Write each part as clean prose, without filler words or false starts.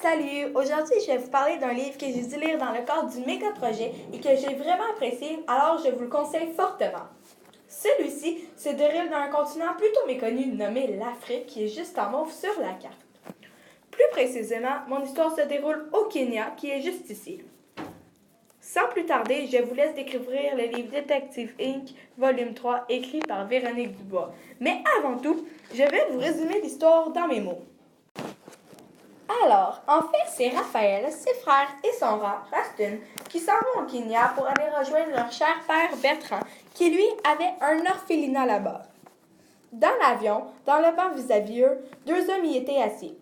Salut! Aujourd'hui, je vais vous parler d'un livre que j'ai dû lire dans le cadre du méga projet et que j'ai vraiment apprécié, alors je vous le conseille fortement. Celui-ci se déroule dans un continent plutôt méconnu nommé l'Afrique, qui est juste en mauve sur la carte. Plus précisément, mon histoire se déroule au Kenya, qui est juste ici. Sans plus tarder, je vous laisse découvrir le livre Détective Inc., volume 3, écrit par Véronique Dubois. Mais avant tout, je vais vous résumer l'histoire dans mes mots. Alors, en fait, c'est Raphaël, ses frères et son rat, Rastin, qui s'en vont au Kenya pour aller rejoindre leur cher père Bertrand, qui lui avait un orphelinat là-bas. Dans l'avion, dans le banc vis-à-vis eux, deux hommes y étaient assis.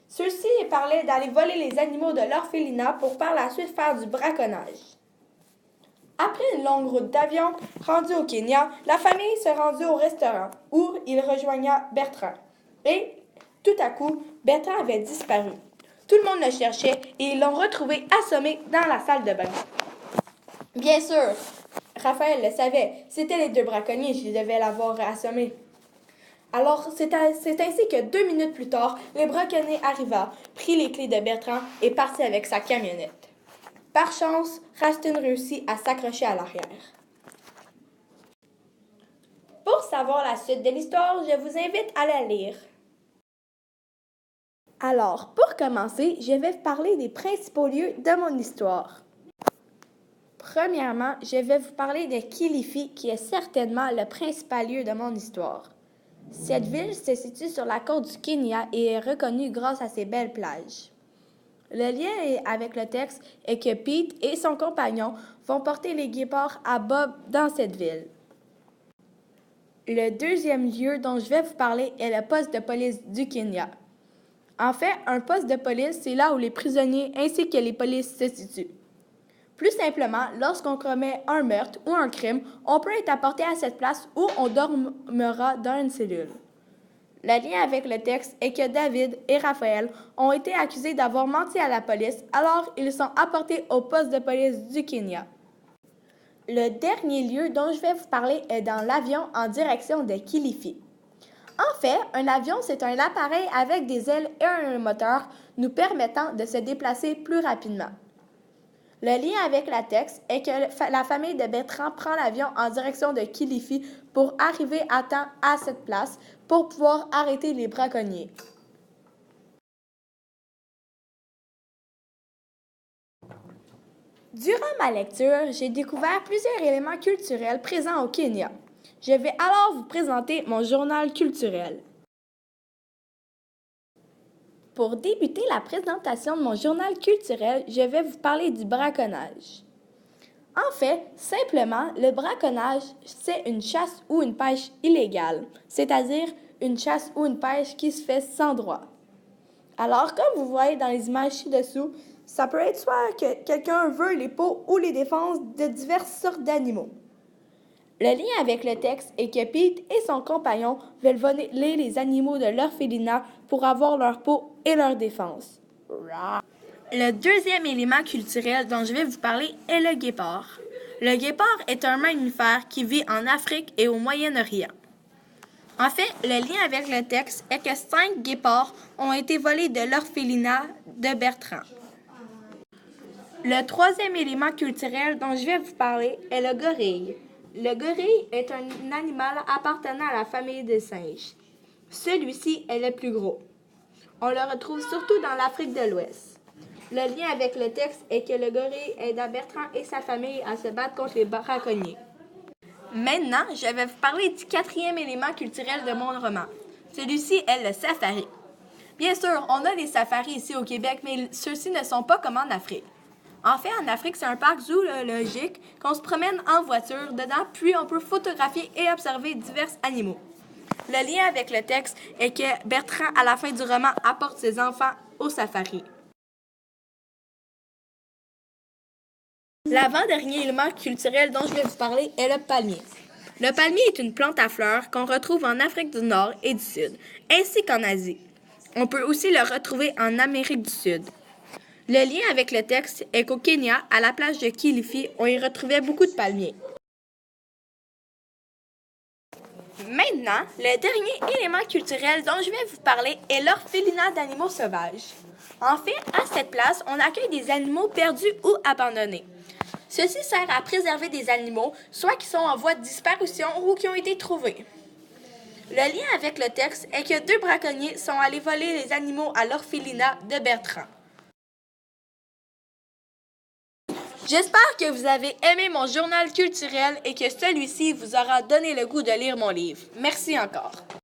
Ceux-ci parlaient d'aller voler les animaux de l'orphelinat pour par la suite faire du braconnage. Après une longue route d'avion, rendue au Kenya, la famille se rendit au restaurant, où il rejoigna Bertrand. Et tout à coup, Bertrand avait disparu. Tout le monde le cherchait et ils l'ont retrouvé assommé dans la salle de bain. Bien sûr, Raphaël le savait, c'était les deux braconniers qui devaient l'avoir assommé. Alors, c'est ainsi que 2 minutes plus tard, le braconnier arriva, prit les clés de Bertrand et partit avec sa camionnette. Par chance, Rastin réussit à s'accrocher à l'arrière. Pour savoir la suite de l'histoire, je vous invite à la lire. Alors, pour commencer, je vais vous parler des principaux lieux de mon histoire. Premièrement, je vais vous parler de Kilifi, qui est certainement le principal lieu de mon histoire. Cette ville se situe sur la côte du Kenya et est reconnue grâce à ses belles plages. Le lien avec le texte est que Pete et son compagnon vont porter les guépards à Bob dans cette ville. Le deuxième lieu dont je vais vous parler est le poste de police du Kenya. En fait, un poste de police, c'est là où les prisonniers ainsi que les polices se situent. Plus simplement, lorsqu'on commet un meurtre ou un crime, on peut être apporté à cette place où on dormira dans une cellule. Le lien avec le texte est que David et Raphaël ont été accusés d'avoir menti à la police, alors ils sont apportés au poste de police du Kenya. Le dernier lieu dont je vais vous parler est dans l'avion en direction de Kilifi. En fait, un avion, c'est un appareil avec des ailes et un moteur nous permettant de se déplacer plus rapidement. Le lien avec la texte est que la famille de Bertrand prend l'avion en direction de Kilifi pour arriver à temps à cette place pour pouvoir arrêter les braconniers. Durant ma lecture, j'ai découvert plusieurs éléments culturels présents au Kenya. Je vais alors vous présenter mon journal culturel. Pour débuter la présentation de mon journal culturel, je vais vous parler du braconnage. En fait, simplement, le braconnage, c'est une chasse ou une pêche illégale, c'est-à-dire une chasse ou une pêche qui se fait sans droit. Alors, comme vous voyez dans les images ci-dessous, ça peut être soit que quelqu'un veut les peaux ou les défenses de diverses sortes d'animaux. Le lien avec le texte est que Pete et son compagnon veulent voler les animaux de l'orphelinat pour avoir leur peau et leur défense. Le deuxième élément culturel dont je vais vous parler est le guépard. Le guépard est un mammifère qui vit en Afrique et au Moyen-Orient. En fait, le lien avec le texte est que 5 guépards ont été volés de l'orphelinat de Bertrand. Le troisième élément culturel dont je vais vous parler est le gorille. Le gorille est un animal appartenant à la famille des singes. Celui-ci est le plus gros. On le retrouve surtout dans l'Afrique de l'Ouest. Le lien avec le texte est que le gorille aide Bertrand et sa famille à se battre contre les braconniers. Maintenant, je vais vous parler du quatrième élément culturel de mon roman. Celui-ci est le safari. Bien sûr, on a des safaris ici au Québec, mais ceux-ci ne sont pas comme en Afrique. En fait, en Afrique, c'est un parc zoologique qu'on se promène en voiture dedans, puis on peut photographier et observer divers animaux. Le lien avec le texte est que Bertrand, à la fin du roman, apporte ses enfants au safari. L'avant-dernier élément culturel dont je vais vous parler est le palmier. Le palmier est une plante à fleurs qu'on retrouve en Afrique du Nord et du Sud, ainsi qu'en Asie. On peut aussi le retrouver en Amérique du Sud. Le lien avec le texte est qu'au Kenya, à la plage de Kilifi, on y retrouvait beaucoup de palmiers. Maintenant, le dernier élément culturel dont je vais vous parler est l'orphelinat d'animaux sauvages. En fait, à cette place, on accueille des animaux perdus ou abandonnés. Ceci sert à préserver des animaux, soit qui sont en voie de disparition ou qui ont été trouvés. Le lien avec le texte est que 2 braconniers sont allés voler les animaux à l'orphelinat de Bertrand. J'espère que vous avez aimé mon journal culturel et que celui-ci vous aura donné le goût de lire mon livre. Merci encore.